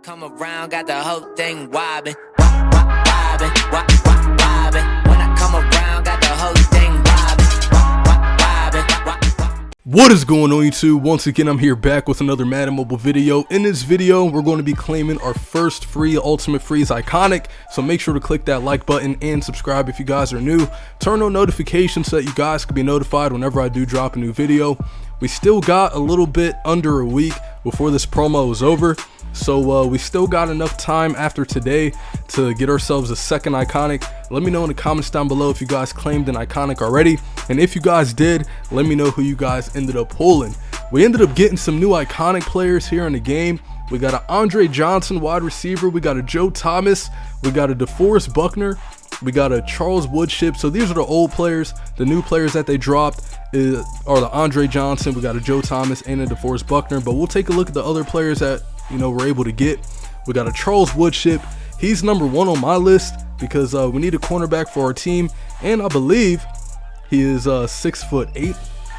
come around, got the whole thing wobbin', wobbin', wobbin'. When I come around, got the whole thing wobbin'. What is going on YouTube? Once again, I'm here back with another Madden mobile video. In this video, we're going to be claiming our first free Ultimate Freeze iconic. So make sure to click that like button and subscribe if you guys are new. Turn on notifications so that you guys can be notified whenever I do drop a new video. We still got a little bit under a week before this promo is over. So we still got enough time after today to get ourselves a second iconic. Let me know in the comments down below if you guys claimed an iconic already. And if you guys did, let me know who you guys ended up pulling. We ended up getting some new iconic players here in the game. We got an Andre Johnson wide receiver. We got a Joe Thomas. We got a DeForest Buckner. We got a Charles Woodship. So these are the old players. The new players that they dropped are the Andre Johnson. We got a Joe Thomas and a DeForest Buckner. But we'll take a look at the other players that we're able to get. We got a Charles Woodship. He's number 1 on my list because we need a cornerback for our team, and I believe he is 6'8",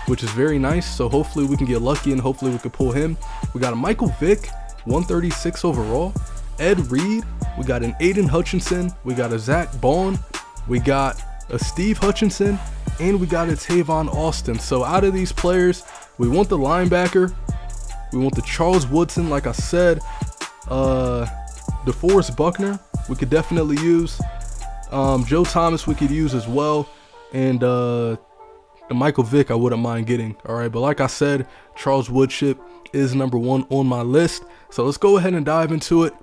which is very nice. So hopefully we can get lucky and hopefully we can pull him. We got a Michael Vick, 136 overall. Ed Reed. We got an Aiden Hutchinson. We got a Zach Bond. We got a Steve Hutchinson, and we got a Tavon Austin. So out of these players, we want the linebacker. We want the Charles Woodson, like I said. DeForest Buckner, we could definitely use. Joe Thomas, we could use as well. And the Michael Vick, I wouldn't mind getting. All right, but like I said, Charles Woodship is number 1 on my list. So let's go ahead and dive into it.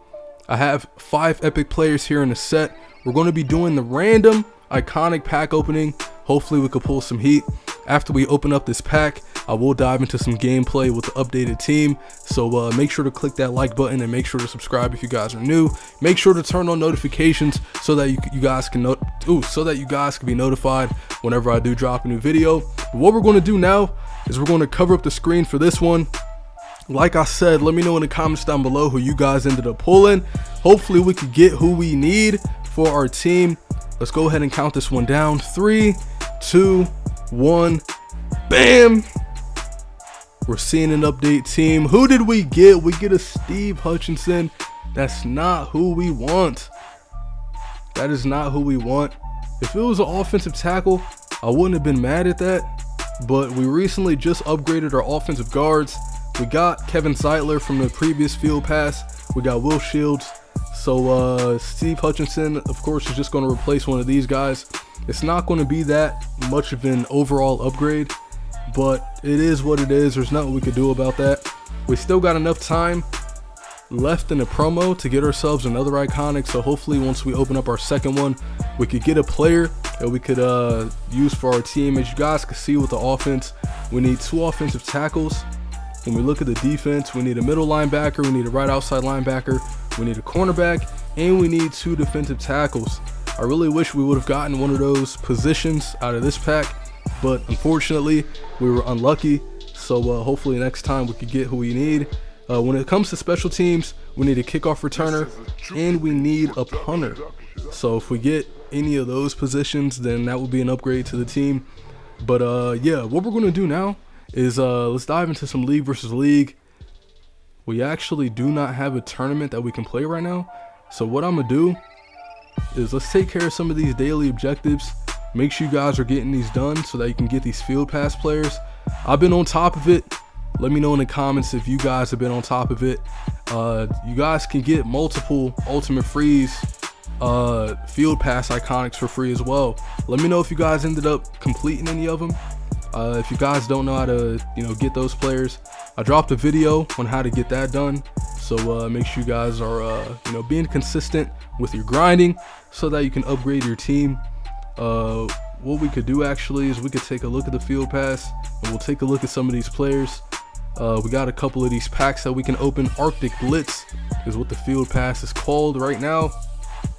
I have 5 epic players here in the set. We're going to be doing the random iconic pack opening. Hopefully we could pull some heat. After we open up this pack, I will dive into some gameplay with the updated team. So make sure to click that like button and make sure to subscribe if you guys are new. Make sure to turn on notifications so that you guys can be notified whenever I do drop a new video. But what we're going to do now is we're going to cover up the screen for this one. Like I said, let me know in the comments down below who you guys ended up pulling. Hopefully we could get who we need for our team. Let's go ahead and count this one down. 3, 2, 1. Bam! We're seeing an update team. Who did we get? We get a Steve Hutchinson. That's not who we want. That is not who we want. If it was an offensive tackle, I wouldn't have been mad at that. But we recently just upgraded our offensive guards. We got Kevin Zeitler from the previous field pass. We got Will Shields. So Steve Hutchinson, of course, is just going to replace one of these guys. It's not going to be that much of an overall upgrade, but it is what it is. There's nothing we could do about that. We still got enough time left in the promo to get ourselves another iconic. So hopefully once we open up our second one, we could get a player that we could use for our team. As you guys can see with the offense, we need 2 offensive tackles. When we look at the defense, we need a middle linebacker, we need a right outside linebacker, we need a cornerback, and we need 2 defensive tackles. I really wish we would have gotten one of those positions out of this pack, but unfortunately we were unlucky. So hopefully next time we could get who we need. When it comes to special teams, we need a kickoff returner and we need a punter. So if we get any of those positions, then that would be an upgrade to the team. But yeah, what we're going to do now is let's dive into some league versus league. We actually do not have a tournament that we can play right now. So what I'm going to do is let's take care of some of these daily objectives. Make sure you guys are getting these done so that you can get these field pass players. I've been on top of it. Let me know in the comments if you guys have been on top of it. You guys can get multiple Ultimate Freeze field pass iconics for free as well. Let me know if you guys ended up completing any of them. If you guys don't know how to get those players, I dropped a video on how to get that done. So make sure you guys are being consistent with your grinding so that you can upgrade your team. What we could do actually is we could take a look at the field pass and we'll take a look at some of these players. We got a couple of these packs that we can open. Arctic Blitz is what the field pass is called right now.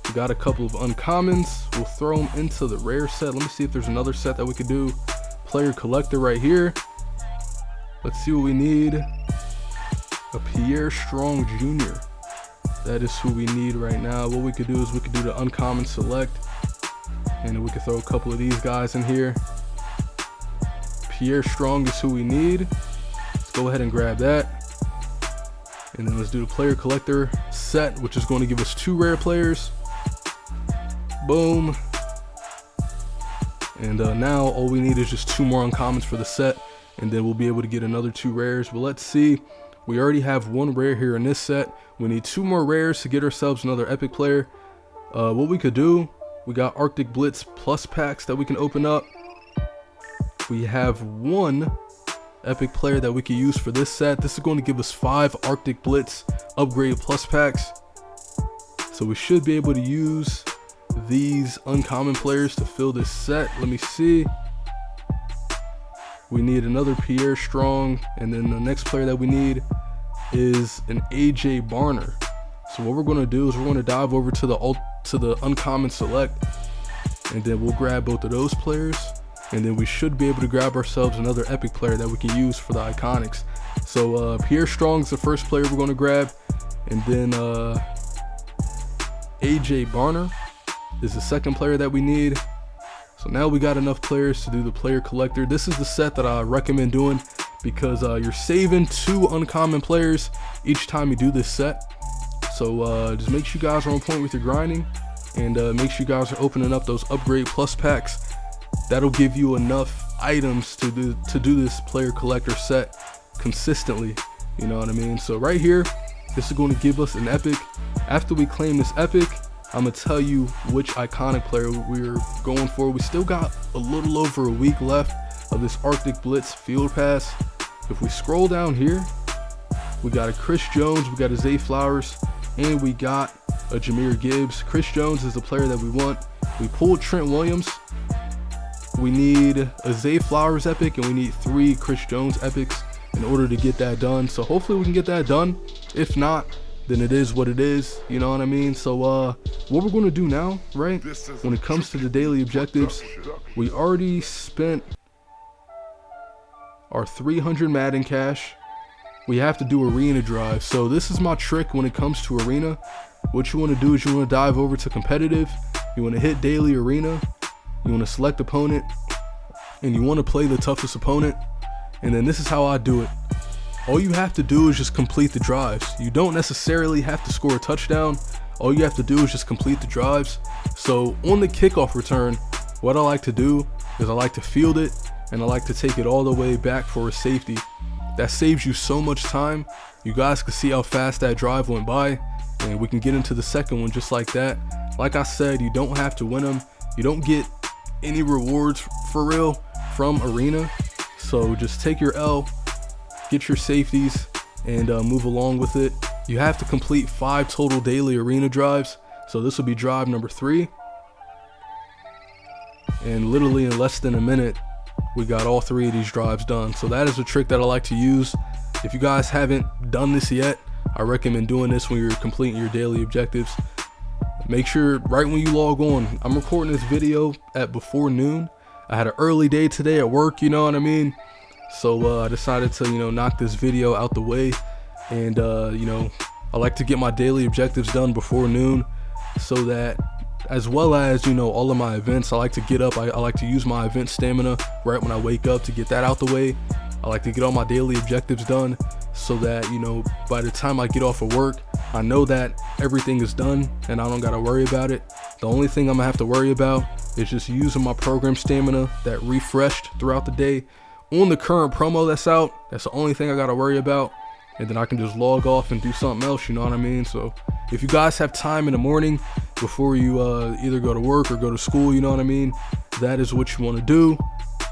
We got a couple of uncommons. We'll throw them into the rare set. Let me see if there's another set that we could do. Player collector right here. Let's see what we need. A Pierre Strong Jr. That is who we need right now. What we could do is we could do the uncommon select, and then we could throw a couple of these guys in here. Pierre Strong is who we need. Let's go ahead and grab that. And then let's do the player collector set, which is going to give us 2 rare players. Boom. And now all we need is just 2 more uncommons for the set, and then we'll be able to get another 2 rares. But let's see, we already have 1 rare here in this set. We need 2 more rares to get ourselves another epic player. What we could do, we got Arctic Blitz plus packs that we can open up. We have 1 epic player that we can use for this set. This is going to give us 5 Arctic Blitz upgrade plus packs. So we should be able to use these uncommon players to fill this set. Let me see. We need another Pierre Strong, and then the next player that we need is an AJ Barner. So what we're going to do is we're going to dive over to the uncommon select, and then we'll grab both of those players, and then we should be able to grab ourselves another epic player that we can use for the iconics. So Pierre Strong is the first player we're going to grab, and then AJ Barner is the second player that we need. So now we got enough players to do the player collector. This is the set that I recommend doing because you're saving 2 uncommon players each time you do this set. So just make sure you guys are on point with your grinding, and make sure you guys are opening up those upgrade plus packs. That'll give you enough items to do this player collector set consistently, you know what I mean? So right here, this is going to give us an epic. After we claim this epic, I'm gonna tell you which iconic player we're going for. We still got a little over a week left of this Arctic Blitz field pass. If we scroll down here, we got a Chris Jones, we got a Zay Flowers, and we got a Jahmyr Gibbs. Chris Jones is the player that we want. We pulled Trent Williams. We need a Zay Flowers epic, and we need 3 Chris Jones epics in order to get that done. So hopefully we can get that done. If not, then it is what it is, you know what I mean? So what we're going to do now, right, when it comes to the daily objectives, we already spent our 300 Madden cash. We have to do arena drive. So this is my trick when it comes to arena. What you want to do is you want to dive over to competitive, you want to hit daily arena, you want to select opponent, and you want to play the toughest opponent. And then this is how I do it. All you have to do is just complete the drives. You don't necessarily have to score a touchdown. All you have to do is just complete the drives. So on the kickoff return, what I like to do is I like to field it, and I like to take it all the way back for a safety. That saves you so much time. You guys can see how fast that drive went by, and we can get into the second one just like that. Like I said, you don't have to win them. You don't get any rewards for real from arena. So just take your L, get your safeties, and move along with it. You have to complete 5 total daily arena drives. So this will be drive number 3. And literally in less than a minute, we got all 3 of these drives done. So that is a trick that I like to use. If you guys haven't done this yet, I recommend doing this when you're completing your daily objectives. Make sure right when you log on, I'm recording this video at before noon. I had an early day today at work, you know what I mean? So I decided to, knock this video out the way. And, I like to get my daily objectives done before noon, so that, as well as, all of my events, I like to get up. I like to use my event stamina right when I wake up to get that out the way. I like to get all my daily objectives done so that, by the time I get off of work, I know that everything is done and I don't got to worry about it. The only thing I'm gonna have to worry about is just using my program stamina that refreshed throughout the day on the current promo that's out. That's the only thing I got to worry about. And then I can just log off and do something else, you know what I mean? So if you guys have time in the morning before you either go to work or go to school, you know what I mean, that is what you want to do.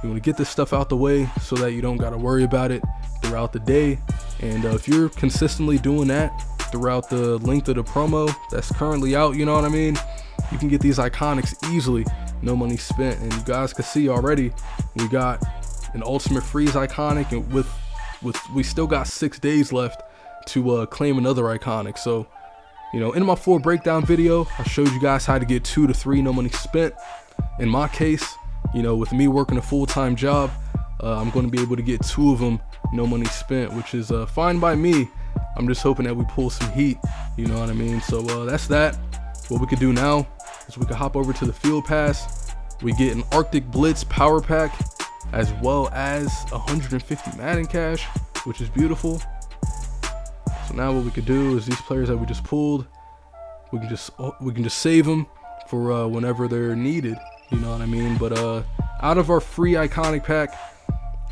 You want to get this stuff out the way so that you don't got to worry about it throughout the day. And if you're consistently doing that throughout the length of the promo that's currently out, you know what I mean, you can get these iconics easily, no money spent. And you guys can see already we got an ultimate freeze iconic, and we still got 6 days left to claim another iconic. So in my full breakdown video, I showed you guys how to get 2 to 3 no money spent. In my case, with me working a full-time job, I'm going to be able to get 2 of them no money spent, which is fine by me. I'm just hoping that we pull some heat, you know what I mean? So that's that. What we could do now is we could hop over to the field pass. We get an Arctic Blitz power pack, as well as 150 Madden cash, which is beautiful. So now what we could do is these players that we just pulled, we can just save them for whenever they're needed. You know what I mean? But out of our free iconic pack,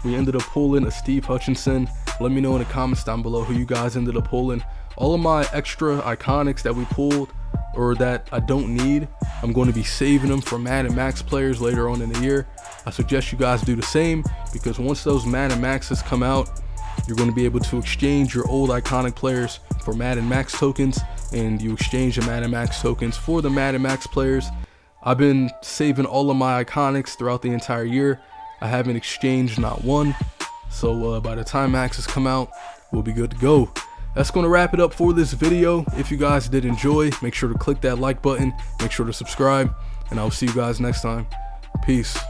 we ended up pulling a Steve Hutchinson. Let me know in the comments down below who you guys ended up pulling. All of my extra iconics that we pulled or that I don't need, I'm going to be saving them for Madden Max players later on in the year. I suggest you guys do the same, because once those Madden Maxes come out, you're going to be able to exchange your old iconic players for Madden Max tokens, and you exchange the Madden Max tokens for the Madden Max players. I've been saving all of my iconics throughout the entire year. I haven't exchanged not one, so by the time Maxes come out, we'll be good to go. That's going to wrap it up for this video. If you guys did enjoy, make sure to click that like button, make sure to subscribe, and I'll see you guys next time. Peace.